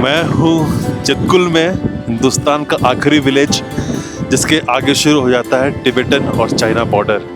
मैं हूँ चितकुल में, हिंदुस्तान का आखिरी विलेज जिसके आगे शुरू हो जाता है तिब्बतन और चाइना बॉर्डर।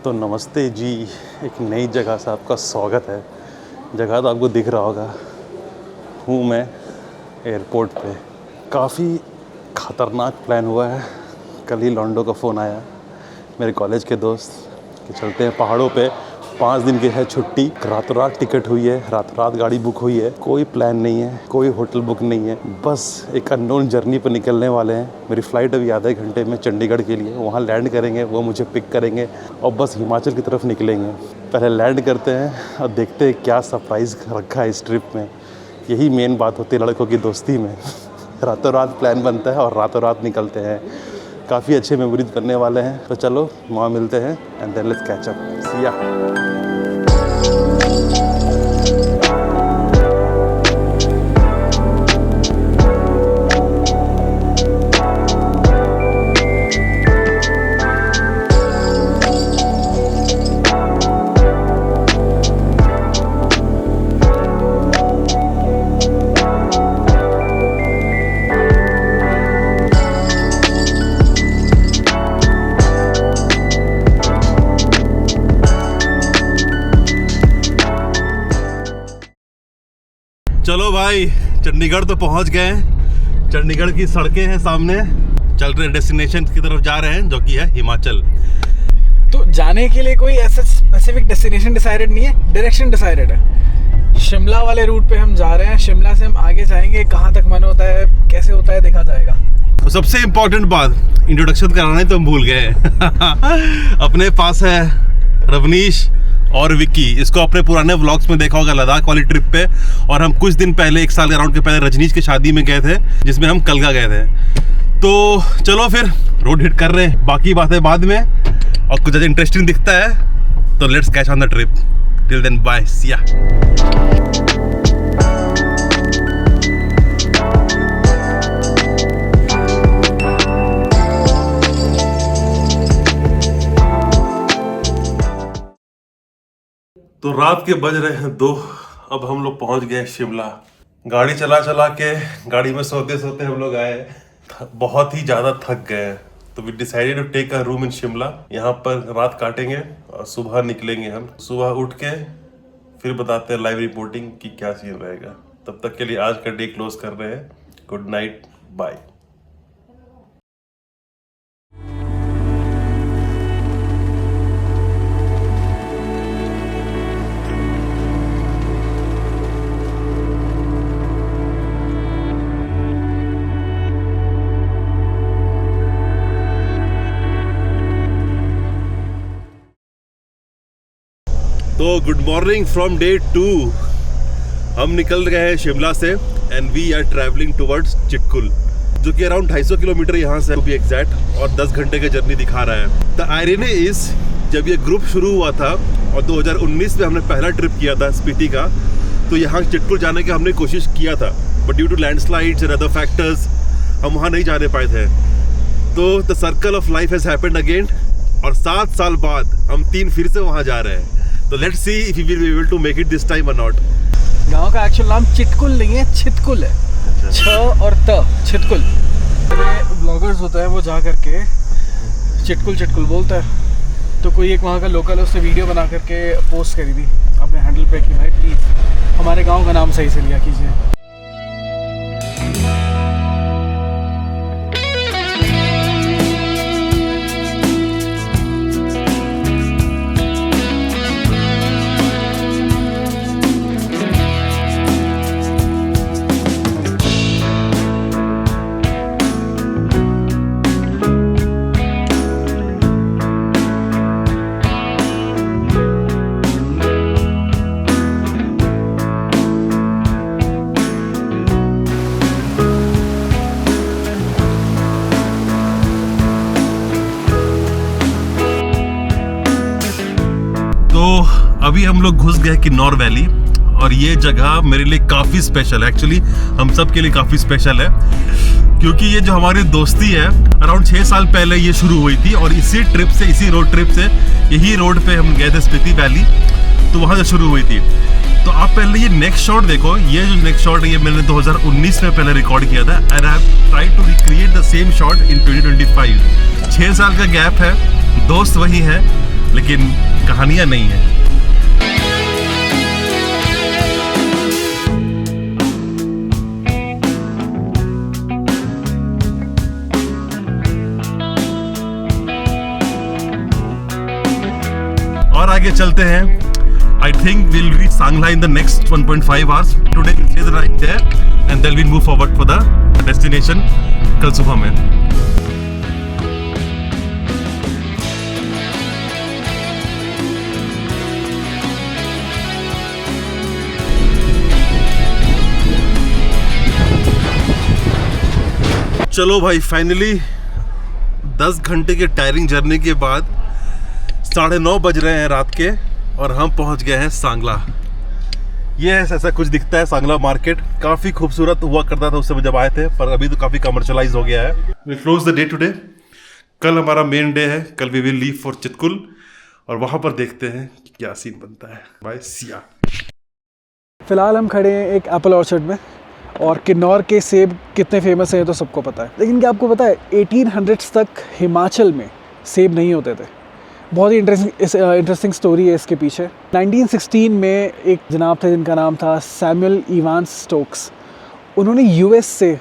तो नमस्ते जी, एक नई जगह से आपका स्वागत है। जगह तो आपको दिख रहा होगा, हूँ मैं एयरपोर्ट पे। काफ़ी ख़तरनाक प्लान हुआ है। कल ही लॉन्डो का फ़ोन आया मेरे कॉलेज के दोस्त कि चलते हैं पहाड़ों पे, 5 दिन की है छुट्टी। रातों रात टिकट हुई है, रातों रात गाड़ी बुक हुई है। कोई प्लान नहीं है, कोई होटल बुक नहीं है, बस एक अननोन जर्नी पर निकलने वाले हैं। मेरी फ़्लाइट अभी आधे घंटे में चंडीगढ़ के लिए, वहाँ लैंड करेंगे, वो मुझे पिक करेंगे और बस हिमाचल की तरफ निकलेंगे। पहले लैंड करते हैं और देखते हैं क्या सरप्राइज़ रखा है इस ट्रिप में। यही मेन बात होती है लड़कों की दोस्ती में। रातों रात प्लान बनता है और रातों रात निकलते हैं। काफ़ी अच्छे मेमोरीज बनने वाले हैं। तो चलो वहाँ मिलते हैं and then let's catch up. See ya. चलो भाई, चंडीगढ़ तो पहुंच गए हैं। चंडीगढ़ की सड़कें हैं सामने। चल रहे डेस्टिनेशन की तरफ जा रहे हैं जो कि है हिमाचल। तो जाने के लिए कोई ऐसा स्पेसिफिक डेस्टिनेशन डिसाइडेड नहीं है, डायरेक्शन डिसाइडेड है। शिमला वाले रूट पे हम जा रहे हैं। शिमला से हम आगे जाएंगे, कहाँ तक मन होता है, कैसे होता है, देखा जाएगा। तो सबसे इम्पोर्टेंट बात, इंट्रोडक्शन कराना ही तो हम भूल गए। अपने पास है रवनीश और विक्की। इसको अपने पुराने व्लॉग्स में देखा होगा लद्दाख वाली ट्रिप पे। और हम कुछ दिन पहले, 1 साल के अराउंड के पहले, रजनीश की शादी में गए थे जिसमें हम कलगा गए थे। तो चलो फिर रोड हिट कर रहे हैं, बाकी बातें बाद में। और कुछ ज़्यादा इंटरेस्टिंग दिखता है तो let's catch on the trip. Till then bye, see ya. तो रात के बज रहे हैं 2। अब हम लोग पहुंच गए शिमला। गाड़ी चला चला के, गाड़ी में सोते सोते हम लोग आए। बहुत ही ज़्यादा थक गए, तो we decided to take a room in Shimla. यहाँ पर रात काटेंगे और सुबह निकलेंगे। हम सुबह उठ के फिर बताते हैं लाइव रिपोर्टिंग की क्या सीन रहेगा। तब तक के लिए आज का डे क्लोज कर रहे हैं। Good night, bye. तो गुड मॉर्निंग फ्रॉम डे 2। हम निकल गए हैं शिमला से and we are travelling towards Chitkul, जो कि अराउंड 250 किलोमीटर यहाँ से टू बी एग्जैक्ट, और 10 घंटे की जर्नी दिखा रहा है। द आयरनी इज, जब ये ग्रुप शुरू हुआ था और 2019 में हमने पहला ट्रिप किया था स्पीति का, तो यहाँ चितकुल जाने की हमने कोशिश किया था, but due to landslides and other factors हम वहाँ नहीं जाने पाए थे। तो the circle of life has happened again, और 7 साल बाद हम 3 फिर से वहाँ जा रहे हैं। तो let's see if we will be able to make it this time और नॉट। गांव का एक्चुअल नाम चितकुल नहीं है, छितकुल है। छ और त, छितकुल। ब्लॉगर्स होता है, वो जा करके चितकुल चितकुल बोलता है। तो कोई एक वहाँ का लोकल, उसने वीडियो बना करके पोस्ट करी थी अपने हैंडल पे कि भाई प्लीज़ हमारे गांव का नाम सही से लिया कीजिए। अभी हम लोग घुस गए किन्नौर वैली और ये जगह मेरे लिए काफ़ी स्पेशल है। एक्चुअली हम सब के लिए काफ़ी स्पेशल है क्योंकि ये जो हमारी दोस्ती है अराउंड 6 साल पहले ये शुरू हुई थी और इसी ट्रिप से, इसी रोड ट्रिप से, यही रोड पे हम गए थे स्पीति वैली, तो वहाँ से शुरू हुई थी। तो आप पहले ये नेक्स्ट शॉट देखो, ये जो नेक्स्ट शॉट है ये मैंने 2019 में पहले रिकॉर्ड किया था and I have tried to recreate the same shot in 2025। 6 साल का गैप है, दोस्त वही है लेकिन कहानियाँ नहीं है। और आगे चलते हैं। I think we'll reach Sangla in the next 1.5 hours. Today we'll stay right there and then we'll move forward for the destination कल सुबह में। चलो भाई, फाइनली 10 घंटे के टायरिंग जर्नी के बाद 9:30 बज रहे हैं रात के और हम पहुंच गए हैं सांगला। ये ऐसा कुछ दिखता है सांगला मार्केट। काफ़ी खूबसूरत हुआ करता था उससे जब आए थे, पर अभी तो काफ़ी कमर्शलाइज हो गया है। We close the day today. कल हमारा मेन डे है, कल we will leave for Chitkul और वहाँ पर देखते हैं कि क्या सीन बनता है। बाय सिया। फिलहाल हम खड़े हैं एक एप्पल ऑर्चर्ड में और किन्नौर के सेब कितने फेमस हैं तो सबको पता है, लेकिन क्या आपको पता है 1800s तक हिमाचल में सेब नहीं होते थे। बहुत ही इंटरेस्टिंग स्टोरी है इसके पीछे। 1916 में एक जनाब थे जिनका नाम था सैमुअल इवांस स्टोक्स। उन्होंने यूएस से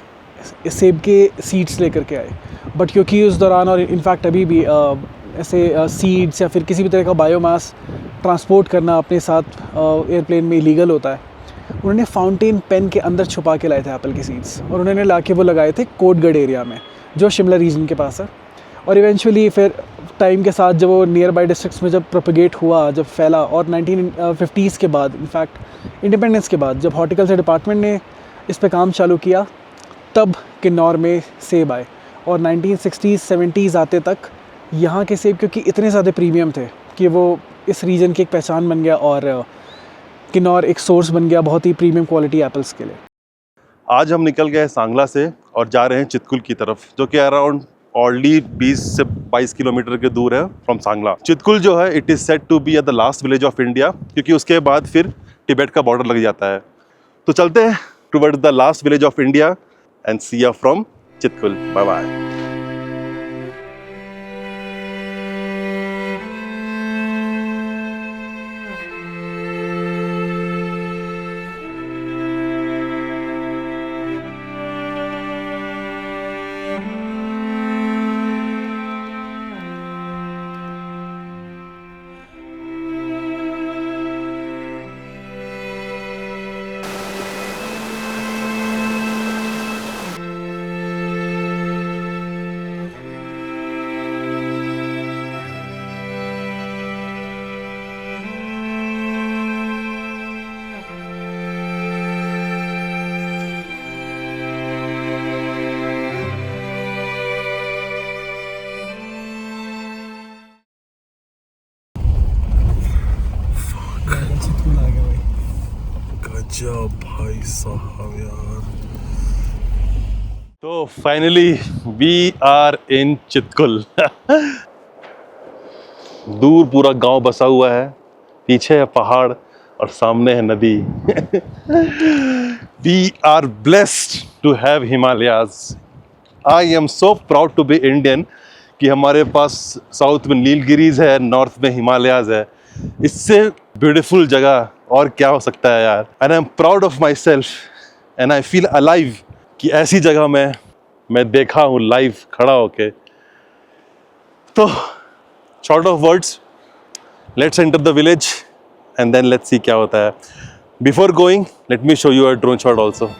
सेब के सीड्स लेकर के आए, बट क्योंकि उस दौरान और इनफैक्ट अभी भी ऐसे सीड्स या फिर किसी भी तरह का बायोमास ट्रांसपोर्ट करना अपने साथ एयरप्लेन में इलीगल होता है, उन्होंने फाउंटेन पेन के अंदर छुपा के लाए थे एप्पल के सीड्स और उन्होंने लाके वो लगाए थे कोटगढ़ एरिया में जो शिमला रीजन के पास है। और इवेंचुअली फिर टाइम के साथ जब वो नियर बाई डिस्ट्रिक्ट्स में जब प्रोपगेट हुआ, जब फैला, और 1950s के बाद, इनफैक्ट इंडिपेंडेंस के बाद, जब हॉर्टिकल्चर डिपार्टमेंट ने इस पे काम चालू किया तब किन्नौर में सेब आए। और 1960s 70s आते तक यहाँ के सेब क्योंकि इतने ज़्यादा प्रीमियम थे कि वो इस रीजन की एक पहचान बन गया और किन्नौर एक सोर्स बन गया बहुत ही प्रीमियम क्वालिटी एप्पल्स के लिए। आज हम निकल गए सांगला से और जा रहे हैं चितकुल की तरफ, जो कि अराउंड ऑलरेडी 20 से 22 किलोमीटर के दूर है फ्रॉम सांगला। चितकुल जो है it is said to be at the last village of India, क्योंकि उसके बाद फिर तिब्बत का बॉर्डर लग जाता है। तो चलते हैं toward the last village of India and see you from Chitkul. Bye bye. गजब भाई साहब यार। तो finally we are in Chitkul. दूर पूरा गांव बसा हुआ है, पीछे है पहाड़ और सामने है नदी। We are blessed to have Himalayas. I am so proud to be Indian कि हमारे पास साउथ में नीलगिरीज है, नॉर्थ में हिमालयाज है। इससे ब्यूटीफुल जगह और क्या हो सकता है यार। And I am proud of my self and I feel alive कि ऐसी जगह मैं देखा हूँ लाइव खड़ा होके। तो short of words, let's enter the village and then let's see क्या होता है। Before going let me show you a drone shot also.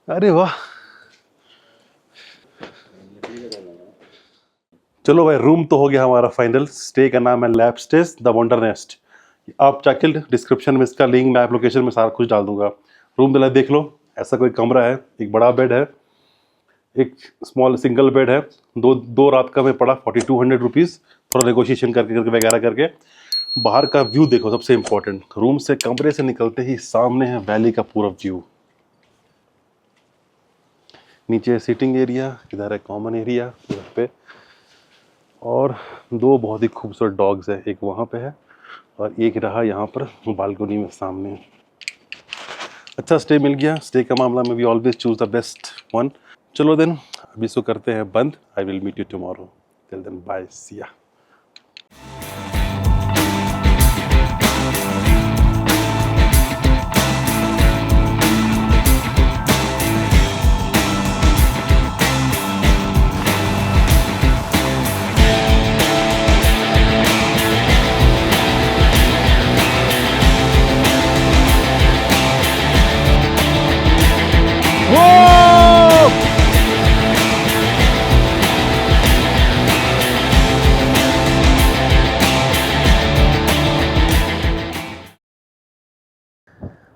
अरे वाह, चलो भाई रूम तो हो गया हमारा फाइनल। स्टे का नाम है lab stage the wonder nest. आप जाके डिस्क्रिप्शन में इसका लिंक, मैं लोकेशन में सारा कुछ डाल दूंगा। रूम पहले देख लो, ऐसा कोई कमरा है, एक बड़ा बेड है, एक स्मॉल सिंगल बेड है। दो रात का मैं पड़ा 4200 रुपीज़, थोड़ा नेगोशिएशन करके वगैरह करके। बाहर का व्यू देखो, सबसे इम्पोर्टेंट, रूम से कमरे से निकलते ही सामने है वैली का पूरा व्यू। नीचे सिटिंग एरिया, इधर है कॉमन एरिया इधर पे, और दो बहुत ही खूबसूरत डॉग्स है, एक वहाँ पे है और एक रहा यहाँ पर बालकनी में सामने। अच्छा स्टे मिल गया। स्टे का मामला में we always choose the best one. चलो देन अभी इसको करते हैं बंद। I will meet you tomorrow. Till then bye, see ya.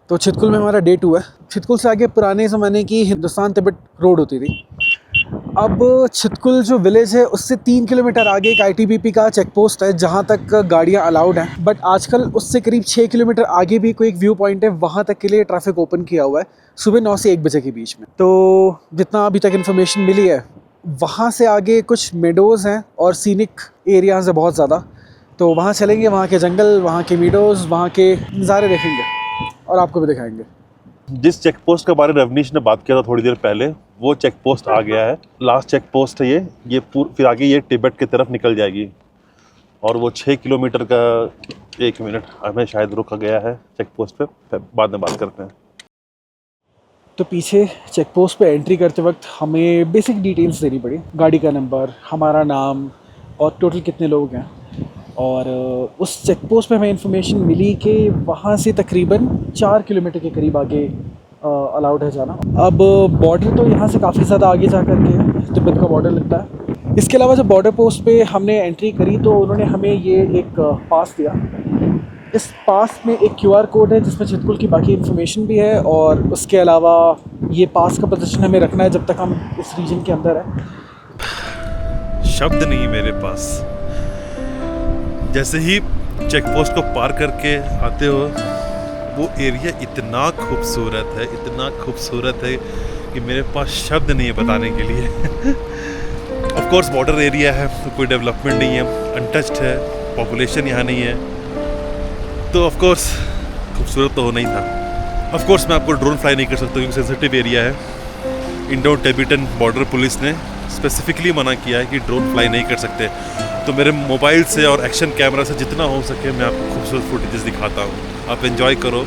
तो छितकुल में हमारा डे 2 है। छितकुल से आगे पुराने ज़माने की हिंदुस्तान तिब्बत रोड होती थी। अब छितकुल जो विलेज है उससे 3 किलोमीटर आगे एक ITBP का चेक पोस्ट है जहाँ तक गाड़ियाँ अलाउड हैं। बट आजकल उससे करीब 6 किलोमीटर आगे भी कोई एक व्यू पॉइंट है, वहाँ तक के लिए ट्रैफिक ओपन किया हुआ है सुबह 9 से 1 बजे के बीच में। तो जितना अभी तक इन्फॉर्मेशन मिली है, वहाँ से आगे कुछ मेडोज़ हैं और सीनिक एरियाज़ है बहुत ज़्यादा। तो वहाँ चलेंगे, वहाँ के जंगल, वहाँ के मेडोज़, वहाँ के नज़ारे देखेंगे और आपको भी दिखाएंगे। जिस चेक पोस्ट के बारे में रवनीश ने बात किया था थोड़ी देर पहले, वो चेक पोस्ट आ गया है। लास्ट चेक पोस्ट है ये फिर आगे ये तिब्बत की तरफ निकल जाएगी। और वो 6 किलोमीटर का, 1 मिनट, हमें शायद रुका गया है चेक पोस्ट पे, फिर बाद में बात करते हैं। तो पीछे चेक पोस्ट पे एंट्री करते वक्त हमें बेसिक डिटेल्स देनी पड़ी, गाड़ी का नंबर, हमारा नाम और टोटल कितने लोग हैं। और उस चेक पोस्ट पे हमें इन्फॉर्मेशन मिली कि वहाँ से तकरीबन 4 किलोमीटर के करीब आगे अलाउड है जाना। अब बॉर्डर तो यहाँ से काफ़ी ज़्यादा आगे जा कर के तिब्बत का बॉर्डर लगता है। इसके अलावा जब बॉर्डर पोस्ट पे हमने एंट्री करी तो उन्होंने हमें ये एक पास दिया। इस पास में एक QR कोड है जिसमें छितकुल की बाकी इन्फॉर्मेशन भी है, और उसके अलावा ये पास का पोजीशन हमें रखना है जब तक हम इस रीजन के अंदर है। शब्द नहीं मेरे पास। जैसे ही चेक पोस्ट को पार करके आते हो, वो एरिया इतना खूबसूरत है कि मेरे पास शब्द नहीं है बताने के लिए। ऑफ कोर्स बॉर्डर एरिया है तो कोई डेवलपमेंट नहीं है, अनटच्ड है, पॉपुलेशन यहाँ नहीं है, तो ऑफ कोर्स खूबसूरत तो होना ही था। ऑफ कोर्स मैं आपको ड्रोन फ्लाई नहीं कर सकता क्योंकि सेंसिटिव एरिया है। इंडो टिबेटन बॉर्डर पुलिस ने स्पेसिफिकली मना किया है कि ड्रोन फ्लाई नहीं कर सकते। तो मेरे मोबाइल से और एक्शन कैमरा से जितना हो सके मैं आपको खूबसूरत फुटेजेस दिखाता हूँ। आप एंजॉय करो,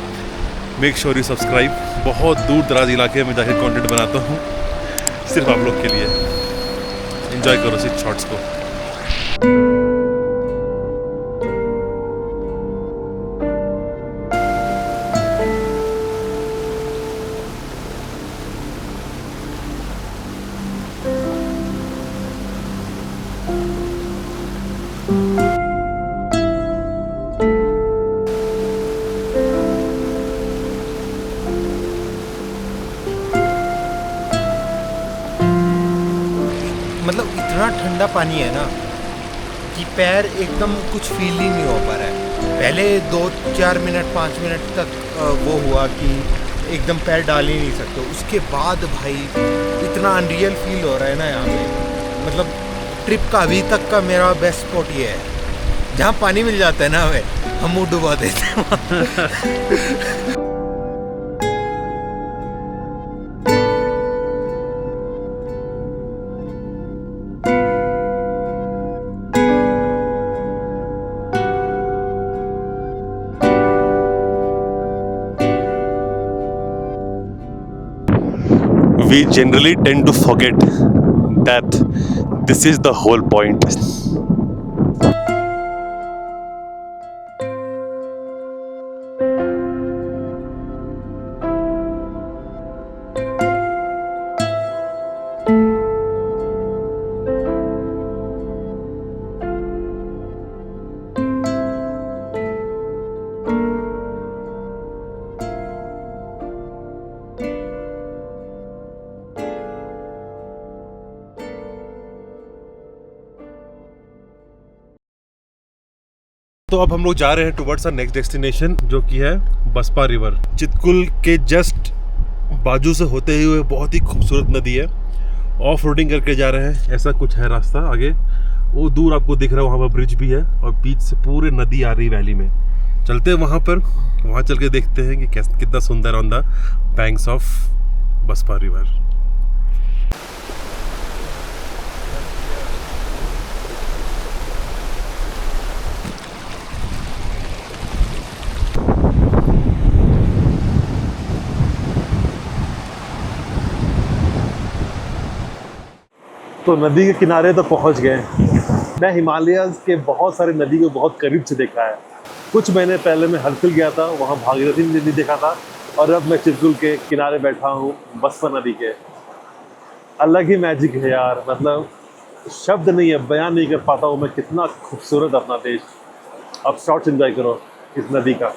मेक श्योर यू सब्सक्राइब। बहुत दूर दराज इलाके में जाकर कंटेंट बनाता हूँ सिर्फ आप लोग के लिए। एंजॉय करो सिर्फ शॉट्स को। मतलब इतना ठंडा पानी है ना कि पैर एकदम कुछ फील ही नहीं हो पा रहा है। पहले 2-4 मिनट 5 मिनट तक वो हुआ कि एकदम पैर डाल ही नहीं सकते, उसके बाद भाई इतना अनरियल फील हो रहा है ना यहाँ पे। मतलब ट्रिप का अभी तक का मेरा बेस्ट स्पॉट ये है, जहाँ पानी मिल जाता है ना हमें, हम मुँह डुबा देते हैं। We generally tend to forget that this is the whole point. तो अब हम लोग जा रहे हैं टुवर्ड्स आवर नेक्स्ट डेस्टिनेशन, जो कि है बसपा रिवर। चितकुल के जस्ट बाजू से होते हुए बहुत ही खूबसूरत नदी है। ऑफ रोडिंग करके जा रहे हैं, ऐसा कुछ है रास्ता आगे। वो दूर आपको दिख रहा है, वहाँ पर ब्रिज भी है और बीच से पूरे नदी आ रही वैली में। चलते हैं वहाँ पर, वहाँ चल के देखते हैं कि कितना सुंदर on the banks of Baspa river. तो नदी के किनारे तो पहुंच गए। मैं हिमालयाज़ के बहुत सारे नदी को बहुत करीब से देखा है। कुछ महीने पहले मैं हरसिल गया था, वहाँ भागीरथी नदी देखा था, और अब मैं चितकुल के किनारे बैठा हूँ बसपा नदी के। अलग ही मैजिक है यार, मतलब शब्द नहीं है, बयान नहीं कर पाता हूँ मैं कितना खूबसूरत अपना देश। अब शॉर्ट्स एंजॉय करो इस नदी का।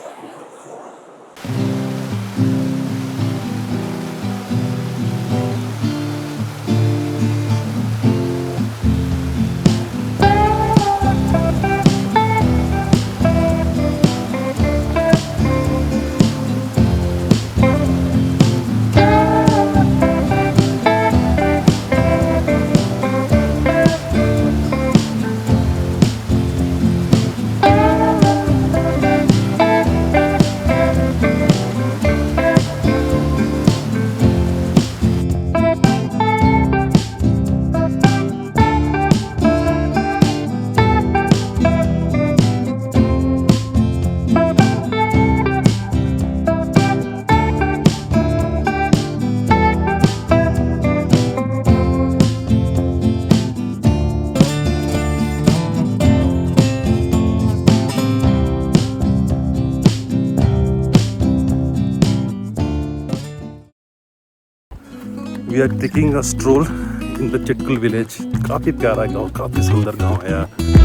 We are taking a stroll in the Chitkul village. काफ़ी प्यारा गांव, काफ़ी सुंदर गांव है यार।